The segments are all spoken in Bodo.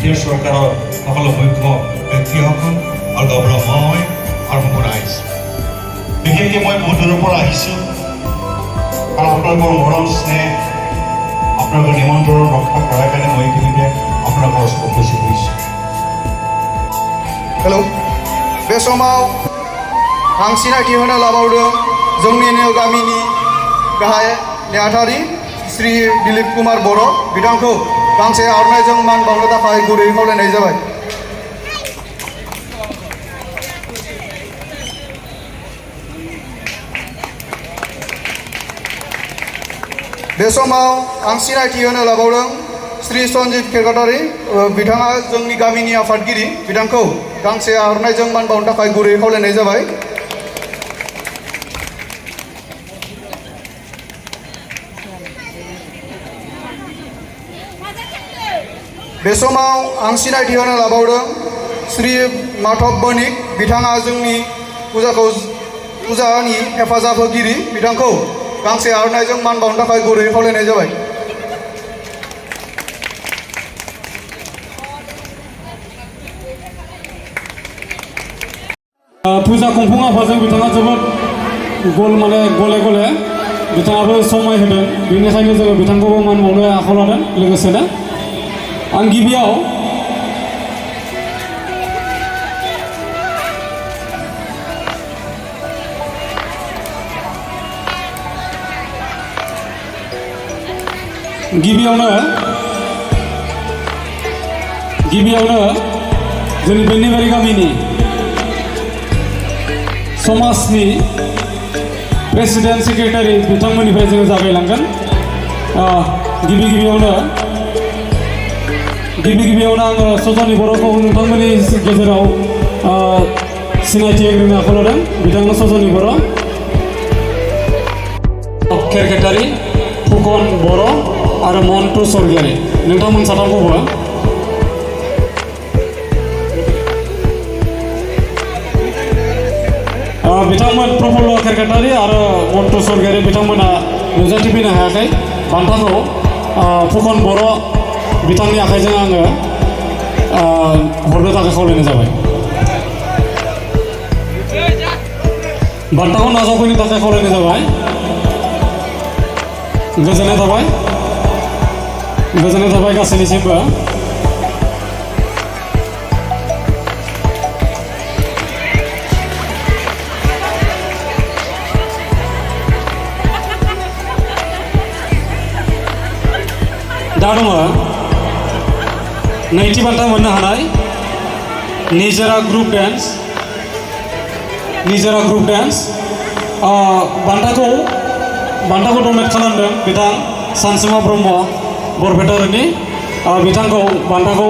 বিটিআৰ চৰকাৰৰ সকলো মুখ্য ব্যক্তিসকল আৰু গাঁৱৰ মই আৰু মোৰ ৰাইজ বিশেষকৈ মই বহুত দূৰৰ পৰা আহিছোঁ আৰু আপোনালোকৰ মৰম স্নেহ আপোনালোকৰ নিমন্ত্ৰণ ৰক্ষা কৰাৰ কাৰণে মই ইতিমধ্যে আপোনালোকৰ ওচৰত উপস্থিত হৈছোঁ। हेलौ बे समाव आं सिनायथि होनो लाबावदों जोंनिनो गामिनि गाहाय नेहाथारि श्री दिलीप कुमार बर' बिथांखौ गांसे आर'नाइजों मान बावनो थाखाय गुरैयै खावलायनाय जाबाय। बे समाव आं सिनायथि होनो लाबावदों श्री सन्जित केरकाटारि बिथाङा जोंनि गामिनि आफादगिरि बिथांखौ गांसे आर'नाइजों मान बावनो थाखाय गुरैयै खावलायनाय जाबाय। बे समाव आं सिनायथि होनो लाबावदों श्री माधव बनिक बिथाङा जोंनि फुजानि हेफाजाब होगिरि बिथांखौ गांसे आर'नाइजों मान बावनो थाखाय गुरैयै खावलायनाय जाबाय। फुजा खुंफुं आफाजों बिथाङा जोबोद गले गले बिथाङाबो समाय होदों बेनिखायनो जोङो बिथांखौबो मान बावनो आखायाव लादों। लोगोसेनो आं गिबियाव जोंनि बेन्निबारि गामिनि समाजनि प्रेसिडेन्ट सेक्रेटारि बिथांमोननिफ्राय जोङो जागायलांगोन। गिबियावनो आङो सजनी बर'खौ नोंथांमोननि गेजेराव सिनायथि होग्रोनो आखायाव लादों। बिथाङा सजनी बर', केरकेटारि, फुकन बर' आरो मन्टु सरगियारि नोंथांमोन साथामखौबो बिथांमोन प्रफुल्ल केरकेटारि आरो मन्टु सरगियारि बिथांमोना नुजाथिफैनो हायाखै। बान्थाखौ फुकन बर' बिथांनि आखाइजों आङो हरनो थाखाय खावलायनाय जाबाय। बान्थाखौ नाजावफैनो थाखाय खावलायनाय जाबाय। गोजोननाय थाबाय गासैनिसिमबो। दा दङ नैथि बान्था मोननो हानाय निजोरा ग्रुप डेन्स। बान्थाखौ डनेट खालामदों बिथां सानसुमा ब्रह्म बरपेटानि। बिथांखौ बान्थाखौ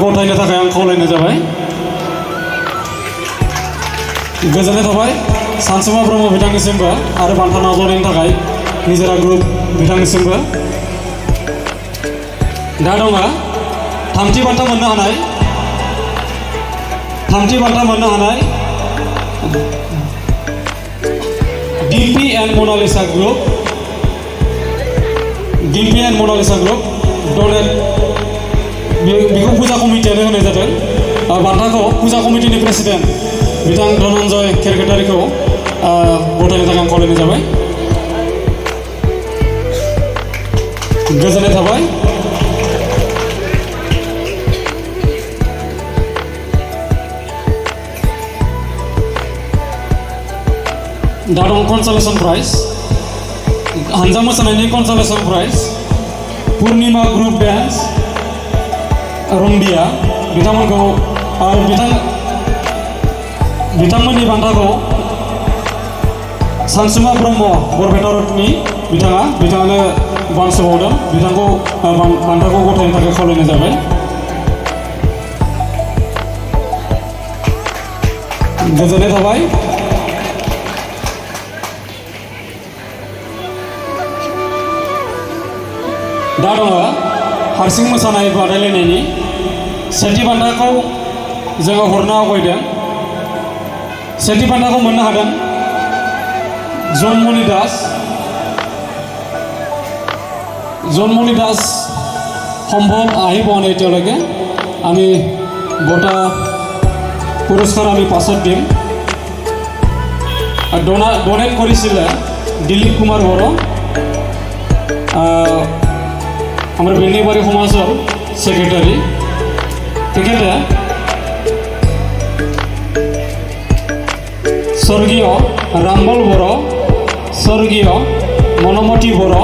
गथायनो थाखाय आं खावलायनाय जाबाय। गोजोननाय थाबाय सानसुमा ब्रह्म बिथांनिसिमबो आरो बान्था नाजावनायनि थाखाय निजोरा ग्रुप बिथांनिसिमबो। दा दङ थामथि बान्था मोननो हानाय डिपि एन्ड मनालिसा ग्रुप डनेट बेखौ फुजा कमिटियानो होनाय जादों। बान्थाखौ फुजा कमिटिनि प्रेसिडेन्ट बिथां धनन्जय केरकेटारिखौ गथायनो थाखाय आं खावलायनाय जाबाय। गोजोननाय थाबाय। दा दं कनसलेसन प्राइज। हानजा मोसानायनि कनसलेसन प्राइज पुर्निमा ग्रुप डेन्स रंबिया बिथांमोनखौ बिथांमोननि बान्थाखौ सानसुमा ब्रह्म बरपेटानि बिथाङानो बानसबावदों। बिथांखौ बान्थाखौ गथायनो थाखाय खावलायनाय जाबाय। गोजोननाय थाबाय। दा दङ हारसिं मोसानाय बादायलायनायनि सेथि बान्थाखौ जोङो हरनो आवगायदों। सेथि बान्थाखौ मोननो हादों जन्मनि दास সম্ভৱ আহি পোৱা নাই এতিয়ালৈকে আমি বঁটা পুৰস্কাৰ আমি পাছত দিম ডনেট কৰিছিলে দিলীপ কুমাৰ বড়ো আমাৰ বেন্নিবাৰী সমাজৰ ছেক্ৰেটাৰী তেখেতে স্বৰ্গীয় ৰামবল বড়ো স্বৰ্গীয় মনমতী বড়ো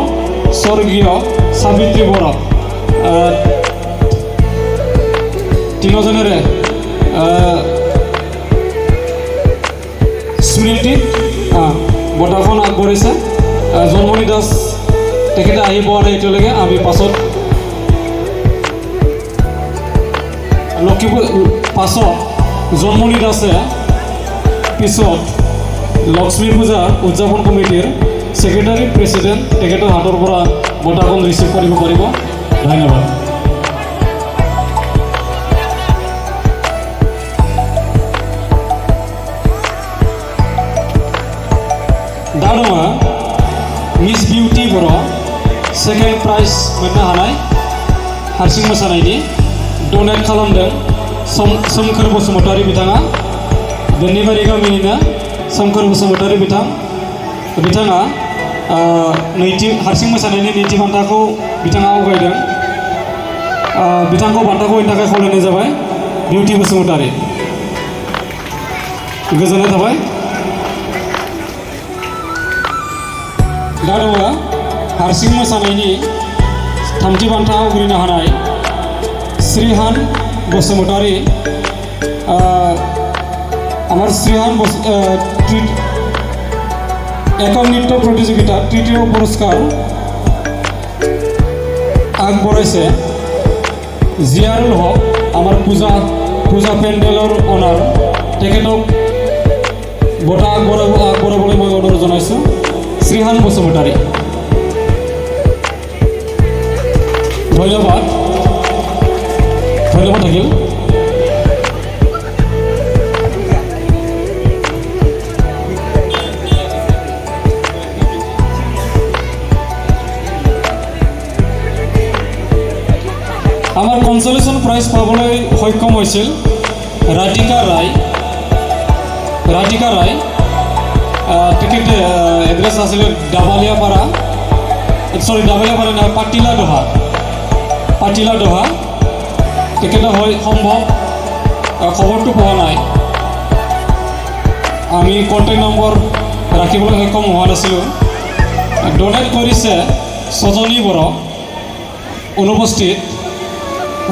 স্বৰ্গীয় সাবিত্ৰী বড়ো তিনিজনেৰে স্মৃতিত বঁটাখন আগবঢ়াইছে জন্মনি দাস তেখেতে আহি পোৱা নাই এতিয়ালৈকে আমি পাছত পাছত জন্মনি দাসে পিছত লক্ষ্মী পূজা উদযাপন কমিটিৰ ছেক্ৰেটাৰী প্ৰেছিডেণ্ট তেখেতৰ হাতৰ পৰা বঁটাখন ৰিচিভ কৰিব পাৰিব ধন্যবাদ दारुआ मिस बिउटि बर' सेकेन्ड प्राइज मोननो हानाय हारसिं मोसानायनि डनेट खालामदों सोमखोर बसुमतारी बिथाङा बेन्निबारि गामिनिनो सोमखोर बसुमतारी बिथाङा नैथि हारसिं मोसानायनि नैथि बान्थाखौ बिथाङा आवगायदों बिथांखौ बान्थाखौ होनो थाखाय खावलायनाय जाबाय बिउटि बसुमतारी गोजोननाय थाबाय दारुआ हारसिं मोसानायनि थामथि बान्था आवग्रिनो हानाय श्रीहान बसुमतारी আমার শ্রীহান একক নৃত্য প্রতিযোগিতা তৃতীয় পুরস্কার আগবঢ়াইছে জিয়াৰুল হক আমার পূজা পেণ্ডেলৰ অনাৰ তেখেতক বঁটা আগবঢ়াবলৈ মই অনুৰোধ জনাইছোঁ শ্রীহান বসুমতাৰী ধন্যবাদ থাকিল আমাৰ কনসলেশ্যন প্ৰাইজ পাবলৈ সক্ষম হৈছিল ৰাধিকা ৰায় তেখেতে এড্ৰেছ আছিলে ডাবালিয়াপাৰা নহয় পাটিলা দহা তেখেতে হয় সম্ভৱ খবৰটো পোৱা নাই আমি কণ্টেক্ট নম্বৰ ৰাখিবলৈ সক্ষম হোৱা নাছিলোঁ ডনেট কৰিছে সজনী বড়ো অনুপস্থিত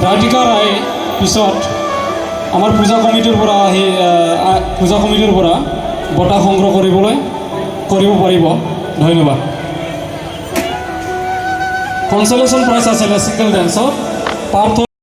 ৰাধিকা ৰায় পিছত আমাৰ পূজা কমিটিৰ পৰা বঁটা সংগ্ৰহ কৰিব পাৰিব ধন্যবাদ কনসলেশ্যন প্ৰাইজ আছিলে ছিংগল ডেন্সত পাৰ্থ